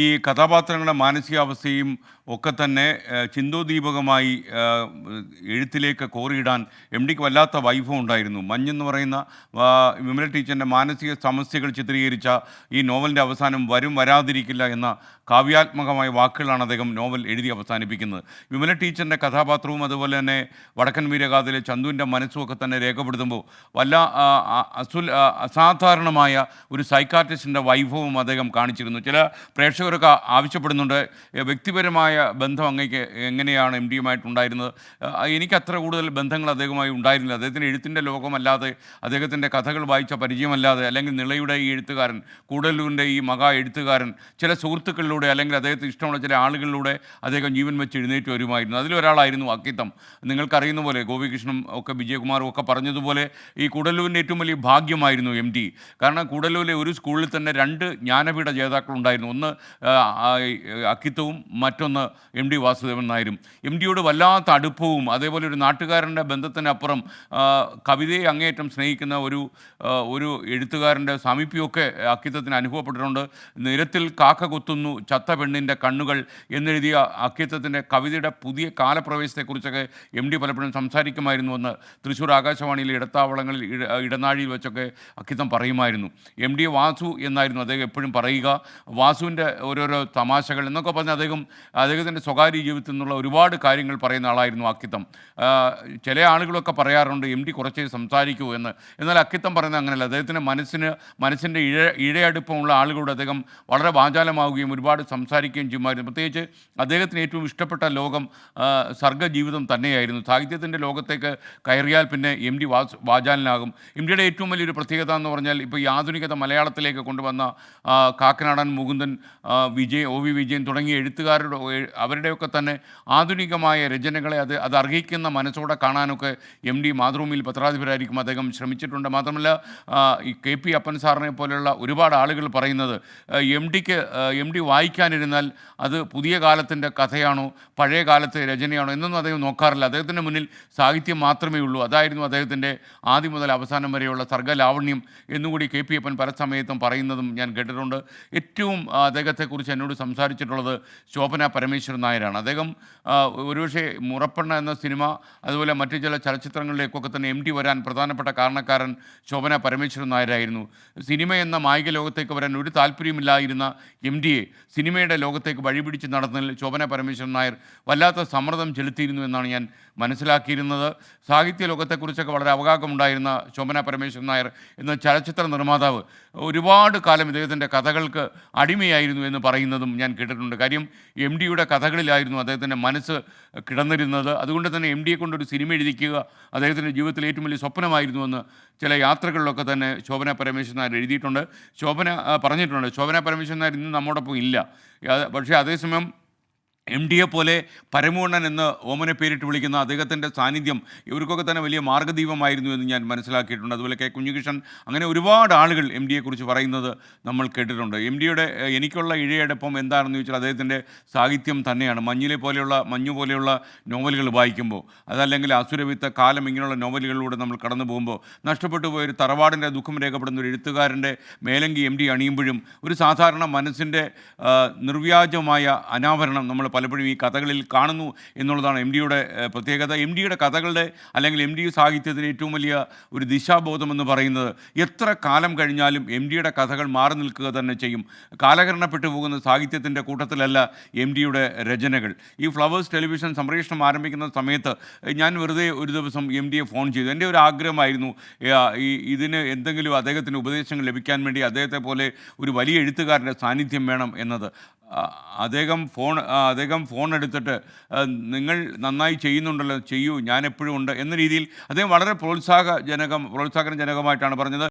ഈ കഥാപാത്രങ്ങളുടെ മാനസികാവസ്ഥയും ഒക്കെ തന്നെ ചിന്തോദീപകമായി എഴുത്തിലേക്ക് കോറിയിടാൻ എം ഡിക്ക് വല്ലാത്ത വൈഭവം ഉണ്ടായിരുന്നു. മഞ്ഞെന്ന് പറയുന്ന വിമല ടീച്ചറിൻ്റെ മാനസിക സമസ്യകൾ ചിത്രീകരിച്ച ഈ നോവലിൻ്റെ അവസാനം വരും വരാതിരിക്കില്ല എന്ന കാവ്യാത്മകമായ വാക്കുകളാണ് അദ്ദേഹം നോവൽ എഴുതി അവസാനിപ്പിക്കുന്നത്. വിമല ടീച്ചറിൻ്റെ കഥാപാത്രവും അതുപോലെ തന്നെ വടക്കൻ വീരഗാഥയിലെ ചന്തുവിൻ്റെ മനസ്സും ഒക്കെ തന്നെ രേഖപ്പെടുത്തുമ്പോൾ അസാധാരണമായ ഒരു സൈക്കാട്രിസ്റ്റിൻ്റെ വൈഭവം അദ്ദേഹം കാണിച്ചിരുന്നു. ചില പ്രേക്ഷകരൊക്കെ ആവശ്യപ്പെടുന്നുണ്ട്, വ്യക്തിപരമായ ബന്ധം അങ്ങേക്ക് എങ്ങനെയാണ് എം ഡിയുമായിട്ടുണ്ടായിരുന്നത്? എനിക്ക് അത്ര കൂടുതൽ ബന്ധങ്ങൾ അദ്ദേഹവുമായി ഉണ്ടായിരുന്നില്ല. അദ്ദേഹത്തിൻ്റെ എഴുത്തിൻ്റെ ലോകമല്ലാതെ, അദ്ദേഹത്തിൻ്റെ കഥകൾ വായിച്ച പരിചയമല്ലാതെ, അല്ലെങ്കിൽ നിളയുടെ ഈ എഴുത്തുകാരൻ, കൂടല്ലൂരിൻ്റെ ഈ മഹാ എഴുത്തുകാരൻ, ചില സുഹൃത്തുക്കളിലൂടെ അല്ലെങ്കിൽ അദ്ദേഹത്തിന് ഇഷ്ടമുള്ള ചില ആളുകളിലൂടെ അദ്ദേഹം ജീവൻ വെച്ച് എഴുന്നേറ്റ് വരുമായിരുന്നു. അതിലൊരാളായിരുന്നു അക്കിത്തം. നിങ്ങൾക്കറിയുന്ന പോലെ ഗോപികൃഷ്ണനും ഒക്കെ വിജയകുമാറും ഒക്കെ പറഞ്ഞതുപോലെ ഈ കൂടല്ലൂരിൻ്റെ ഏറ്റവും വലിയ ഭാഗ്യമായിരുന്നു എം ഡി. കാരണം കൂടല്ലൂരിലെ ഒരു സ്കൂളിൽ തന്നെ 2 ജ്ഞാനപീഠ ജേതാക്കളുണ്ടായിരുന്നു. ഒന്ന് അക്കിത്തവും മറ്റൊന്ന് എം ഡി വാസുദേവൻ നായരും. എം ഡിയോട് വല്ലാത്ത അടുപ്പവും അതേപോലെ ഒരു നാട്ടുകാരൻ്റെ ബന്ധത്തിനപ്പുറം കവിതയെ അങ്ങേയറ്റം സ്നേഹിക്കുന്ന ഒരു എഴുത്തുകാരൻ്റെ സാമീപ്യമൊക്കെ അക്കിത്തത്തിന് അനുഭവപ്പെട്ടിട്ടുണ്ട്. നിരത്തിൽ കാക്ക കൊത്തുന്നു ചത്ത പെണ്ണിൻ്റെ കണ്ണുകൾ എന്നെഴുതിയ അക്കിത്തത്തിൻ്റെ കവിതയുടെ പുതിയ കാലപ്രവേശത്തെക്കുറിച്ചൊക്കെ എം ഡി പലപ്പോഴും സംസാരിക്കുമായിരുന്നുവെന്ന് തൃശ്ശൂർ ആകാശവാണിയിലെ ഇടത്താവളങ്ങളിൽ ഇടനാഴിയിൽ വെച്ചൊക്കെ അക്കിത്തം പറയുമായിരുന്നു. എം ഡി വാസു എന്നായിരുന്നു അദ്ദേഹം എപ്പോഴും പറയുക. വാസുവിൻ്റെ ഓരോരോ തമാശകൾ എന്നൊക്കെ പറഞ്ഞ് അദ്ദേഹത്തിൻ്റെ സ്വകാര്യ ജീവിതത്തിൽ നിന്നുള്ള ഒരുപാട് കാര്യങ്ങൾ പറയുന്ന ആളായിരുന്നു അക്കിത്തം. ചില ആളുകളൊക്കെ പറയാറുണ്ട് എം ഡി കുറച്ചേ സംസാരിക്കൂ എന്ന്. എന്നാൽ അക്കിത്തം പറയുന്നത് അങ്ങനെയല്ല. അദ്ദേഹത്തിൻ്റെ മനസ്സിൻ്റെ ഇഴയടുപ്പമുള്ള ആളുകളോട് അദ്ദേഹം വളരെ വാചാലമാവുകയും ഒരുപാട് സംസാരിക്കുകയും ചെയ്യുമായിരുന്നു. പ്രത്യേകിച്ച് അദ്ദേഹത്തിന് ഏറ്റവും ഇഷ്ടപ്പെട്ട ലോകം സർഗ്ഗജീവിതം തന്നെയായിരുന്നു. സാഹിത്യത്തിൻ്റെ ലോകത്തേക്ക് കയറിയാൽ പിന്നെ എം ഡി വാചാലനാകും. എം ഡിയുടെ ഏറ്റവും വലിയൊരു പ്രത്യേകത എന്ന് പറഞ്ഞാൽ ഇപ്പോൾ ഈ ആധുനികത മലയാളത്തിലേക്ക് കൊണ്ടുവന്ന കാക്കനാടൻ മുകുന്ദൻ, ഒ വി വിജയൻ തുടങ്ങിയ എഴുത്തുകാരുടെ അവരുടെയൊക്കെ തന്നെ ആധുനികമായ രചനകളെ അത് അർഹിക്കുന്ന മനസ്സോടെ കാണാനൊക്കെ എം ഡി മാതൃഭൂമിയിൽ പത്രാധിപരായിരിക്കും അദ്ദേഹം ശ്രമിച്ചിട്ടുണ്ട്. മാത്രമല്ല ഈ കെ പി അപ്പൻ സാറിനെ പോലെയുള്ള ഒരുപാട് ആളുകൾ പറയുന്നത് എം ഡി വായിക്കാനിരുന്നാൽ അത് പുതിയ കാലത്തിൻ്റെ കഥയാണോ പഴയ കാലത്തെ രചനയാണോ എന്നൊന്നും അദ്ദേഹം നോക്കാറില്ല. അദ്ദേഹത്തിൻ്റെ മുന്നിൽ സാഹിത്യം മാത്രമേ ഉള്ളൂ. അതായിരുന്നു അദ്ദേഹത്തിൻ്റെ ആദ്യം മുതൽ അവസാനം വരെയുള്ള സർഗ്ഗലാവണ്യം എന്നുകൂടി കെ പി അപ്പൻ പല സമയത്തും പറയുന്നതും ഞാൻ കേട്ടിട്ടുണ്ട്. ഏറ്റവും അദ്ദേഹത്തെക്കുറിച്ച് എന്നോട് സംസാരിച്ചിട്ടുള്ളത് ശോഭന പരമേശ്വരൻ നായരാണ്. അദ്ദേഹം ഒരുപക്ഷെ മുറപ്പെണ്ണ എന്ന സിനിമ അതുപോലെ മറ്റു ചില ചലച്ചിത്രങ്ങളിലേക്കൊക്കെ തന്നെ എം ഡി വരാൻ പ്രധാനപ്പെട്ട കാരണക്കാരൻ ശോഭന പരമേശ്വരൻ നായരായിരുന്നു. സിനിമ എന്ന മായിക ലോകത്തേക്ക് വരാൻ ഒരു താല്പര്യമില്ലായിരുന്ന എം ഡിയെ സിനിമയുടെ ലോകത്തേക്ക് വഴിപിടിച്ച് നടന്നതിൽ ശോഭന പരമേശ്വരൻ നായർ വല്ലാത്ത സമ്മർദ്ദം ചെലുത്തിയിരുന്നു എന്നാണ് ഞാൻ മനസ്സിലാക്കിയിരുന്നത്. സാഹിത്യ ലോകത്തെക്കുറിച്ചൊക്കെ വളരെ അവഗാഹമുണ്ടായിരുന്ന ശോഭന പരമേശ്വരൻ നായർ എന്ന ചലച്ചിത്ര നിർമ്മാതാവ് ഒരുപാട് കാലം ഇദ്ദേഹത്തിൻ്റെ കഥകൾക്ക് അടിമയായിരുന്നു എന്ന് പറയുന്നതും ഞാൻ കേട്ടിട്ടുണ്ട്. കാര്യം എം ഡിയുടെ കഥകളിലായിരുന്നു അദ്ദേഹത്തിൻ്റെ മനസ്സ് കിടന്നിരുന്നത്. അതുകൊണ്ട് തന്നെ എം ഡിയെ കൊണ്ടൊരു സിനിമ എഴുതിക്കുക അദ്ദേഹത്തിൻ്റെ ജീവിതത്തിലെ ഏറ്റവും വലിയ സ്വപ്നമായിരുന്നുവെന്ന് ചില യാത്രകളിലൊക്കെ തന്നെ ശോഭന പരമേശ്വരൻ നായർ എഴുതിയിട്ടുണ്ട്. പറഞ്ഞിട്ടുണ്ട്. ശോഭന പരമേശ്വരൻ നായർ ഇന്ന് നമ്മോടൊപ്പം ഇല്ല. പക്ഷേ അതേസമയം എം ഡിയെ പോലെ പരമൂണ്ണൻ എന്ന് ഓമനെ പേരിട്ട് വിളിക്കുന്ന അദ്ദേഹത്തിൻ്റെ സാന്നിധ്യം ഇവർക്കൊക്കെ തന്നെ വലിയ മാർഗ്ഗദീപമായിരുന്നു എന്ന് ഞാൻ മനസ്സിലാക്കിയിട്ടുണ്ട്. അതുപോലെ കെ കുഞ്ഞികൃഷ്ണൻ, അങ്ങനെ ഒരുപാട് ആളുകൾ എം ഡിയെക്കുറിച്ച് പറയുന്നത് നമ്മൾ കേട്ടിട്ടുണ്ട്. എം ഡിയുടെ എനിക്കുള്ള ഇഴയടുപ്പം എന്താണെന്ന് ചോദിച്ചാൽ അദ്ദേഹത്തിൻ്റെ സാഹിത്യം തന്നെയാണ്. മഞ്ഞു പോലെയുള്ള നോവലുകൾ വായിക്കുമ്പോൾ, അതല്ലെങ്കിൽ അസുരവിത്ത കാലം, ഇങ്ങനെയുള്ള നോവലുകളിലൂടെ നമ്മൾ കടന്നു പോകുമ്പോൾ നഷ്ടപ്പെട്ടു പോയൊരു തറവാടിൻ്റെ ദുഃഖം രേഖപ്പെടുന്ന ഒരു എഴുത്തുകാരൻ്റെ മേലങ്കി എം ഡി അണിയുമ്പോഴും ഒരു സാധാരണ മനസ്സിൻ്റെ നിർവ്യാജമായ അനാവരണം നമ്മൾ പലപ്പോഴും ഈ കഥകളിൽ കാണുന്നു എന്നുള്ളതാണ് എം ഡിയുടെ പ്രത്യേകത. എം ഡിയുടെ കഥകളുടെ അല്ലെങ്കിൽ എം ഡി സാഹിത്യത്തിൻ്റെ ഏറ്റവും വലിയ ഒരു ദിശാബോധം എന്ന് പറയുന്നത് എത്ര കാലം കഴിഞ്ഞാലും എം ഡിയുടെ കഥകൾ മാറി നിൽക്കുക തന്നെ ചെയ്യും. കാലഹരണപ്പെട്ടു പോകുന്ന സാഹിത്യത്തിൻ്റെ കൂട്ടത്തിലല്ല എം ഡിയുടെ രചനകൾ. ഈ ഫ്ലവേഴ്സ് ടെലിവിഷൻ സംപ്രേഷണം ആരംഭിക്കുന്ന സമയത്ത് ഞാൻ വെറുതെ ഒരു ദിവസം എം ഡിയെ ഫോൺ ചെയ്തു. എൻ്റെ ഒരു ആഗ്രഹമായിരുന്നു ഇതിന് എന്തെങ്കിലും അദ്ദേഹത്തിന് ഉപദേശങ്ങൾ ലഭിക്കാൻ വേണ്ടി അദ്ദേഹത്തെ പോലെ ഒരു വലിയ എഴുത്തുകാരൻ്റെ സാന്നിധ്യം വേണം എന്നത്. അദ്ദേഹം ഫോൺ എടുത്തിട്ട് നിങ്ങൾ നന്നായി ചെയ്യുന്നുണ്ടല്ലോ, ചെയ്യൂ, ഞാൻ എപ്പോഴും ഉണ്ട് എന്ന രീതിയിൽ അദ്ദേഹം വളരെ പ്രോത്സാഹനജനകമായിട്ടാണ് പറഞ്ഞത്.